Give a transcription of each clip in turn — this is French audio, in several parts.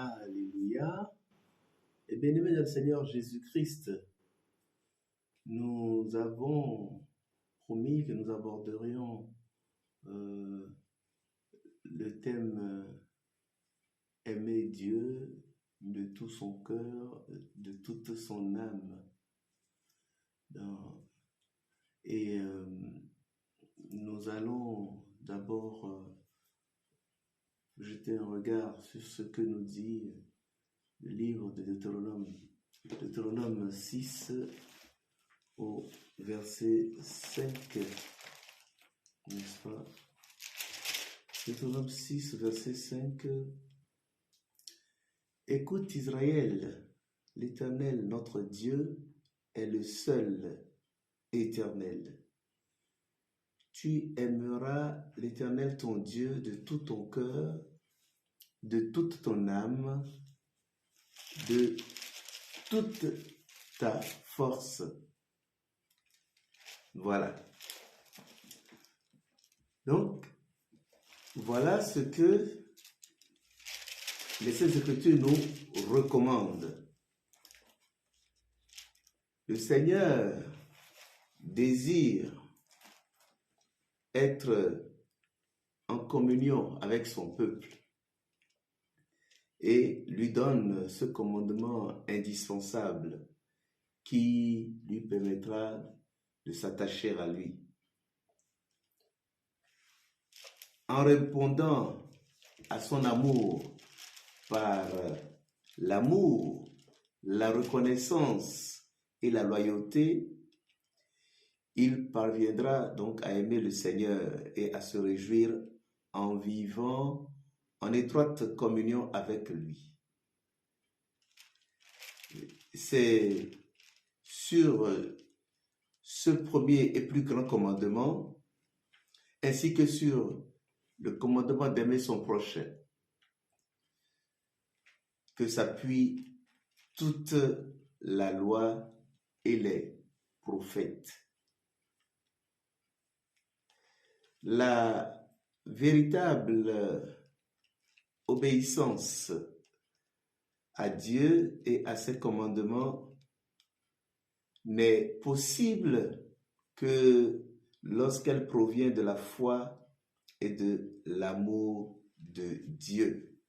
Alléluia. Et bien-aimés dans le Seigneur Jésus-Christ, nous avons promis que nous aborderions le thème aimer Dieu de tout son cœur, de toute son âme. Et nous allons d'abord jeter un regard sur ce que nous dit le livre de Deutéronome. Deutéronome 6 au verset 5, n'est-ce pas? Deutéronome 6, verset 5. Écoute Israël, l'Éternel notre Dieu est le seul éternel. Tu aimeras l'Éternel ton Dieu de tout ton cœur, de toute ton âme, de toute ta force. Voilà. Donc, voilà ce que les Saintes Écritures nous recommandent. Le Seigneur désire être en communion avec son peuple et lui donne ce commandement indispensable qui lui permettra de s'attacher à lui. En répondant à son amour par l'amour, la reconnaissance et la loyauté, il parviendra donc à aimer le Seigneur et à se réjouir en vivant en étroite communion avec lui. C'est sur ce premier et plus grand commandement, ainsi que sur le commandement d'aimer son prochain, que s'appuie toute la loi et les prophètes. La véritable obéissance à Dieu et à ses commandements n'est possible que lorsqu'elle provient de la foi et de l'amour de Dieu.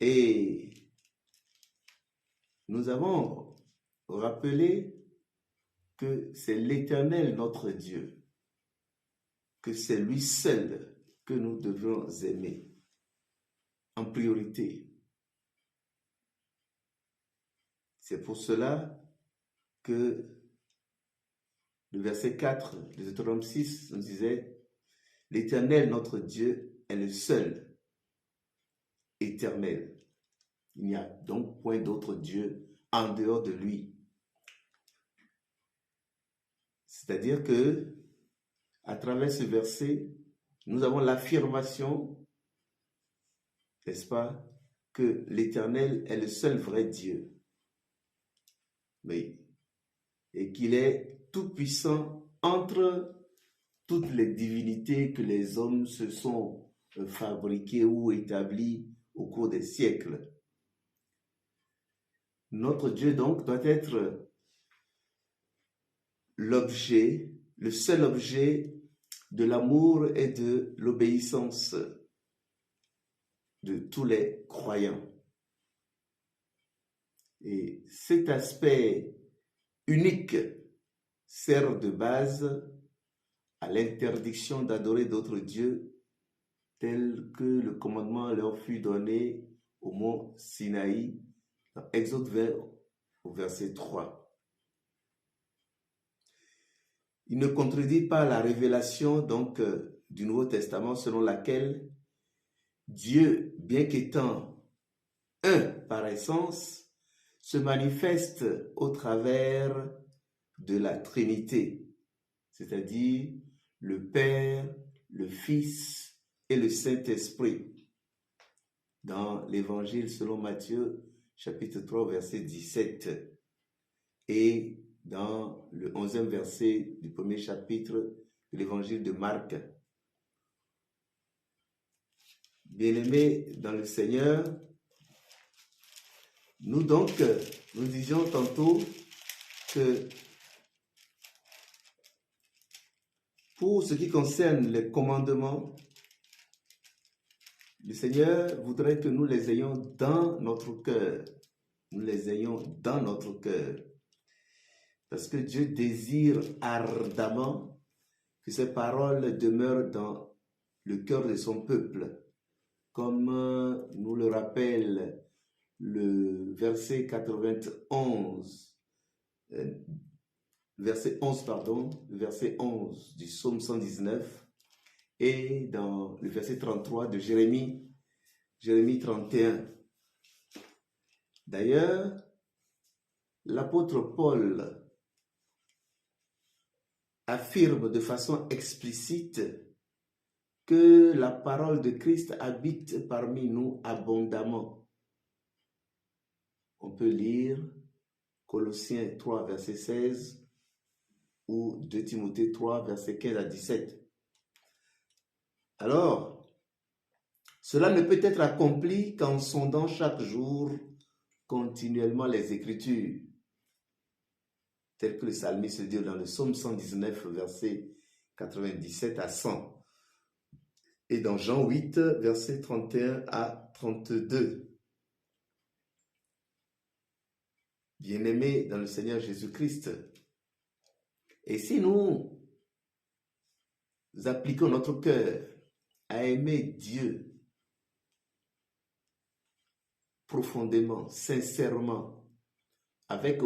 Et nous avons rappelé que c'est l'Éternel notre Dieu, que c'est lui seul que nous devons aimer en priorité. C'est pour cela que le verset 4 de Deutéronome 6 nous disait « L'Éternel notre Dieu est le seul éternel. Il n'y a donc point d'autre Dieu en dehors de lui. » C'est-à-dire que, à travers ce verset, nous avons l'affirmation, n'est-ce pas, que l'Éternel est le seul vrai Dieu. Oui. Et qu'il est tout-puissant entre toutes les divinités que les hommes se sont fabriquées ou établies au cours des siècles. Notre Dieu, donc, doit être l'objet, le seul objet de l'amour et de l'obéissance de tous les croyants. Et cet aspect unique sert de base à l'interdiction d'adorer d'autres dieux tel que le commandement leur fut donné au mont Sinaï, dans Exode 20 au verset 3. Il ne contredit pas la révélation donc du Nouveau Testament selon laquelle Dieu, bien qu'étant un par essence, se manifeste au travers de la Trinité, c'est-à-dire le Père, le Fils et le Saint-Esprit. Dans l'Évangile selon Matthieu, chapitre 3, verset 17, et dans le 11e verset du premier chapitre de l'Évangile de Marc. Bien-aimés dans le Seigneur, nous disions tantôt que pour ce qui concerne les commandements, le Seigneur voudrait que nous les ayons dans notre cœur. Nous les ayons dans notre cœur. Parce que Dieu désire ardemment que ces paroles demeurent dans le cœur de son peuple. Comme nous le rappelle le verset 91, verset 11 du psaume 119 et dans le verset 33 de Jérémie 31. D'ailleurs, l'apôtre Paul affirme de façon explicite que la parole de Christ habite parmi nous abondamment. On peut lire Colossiens 3, verset 16 ou 2 Timothée 3, verset 15 à 17. Alors, cela ne peut être accompli qu'en sondant chaque jour continuellement les Écritures, tel que le psalmiste dit dans le psaume 119, verset 97 à 100. Et dans Jean 8, verset 31 à 32. Bien-aimés dans le Seigneur Jésus-Christ, et si nous appliquons notre cœur à aimer Dieu profondément, sincèrement, avec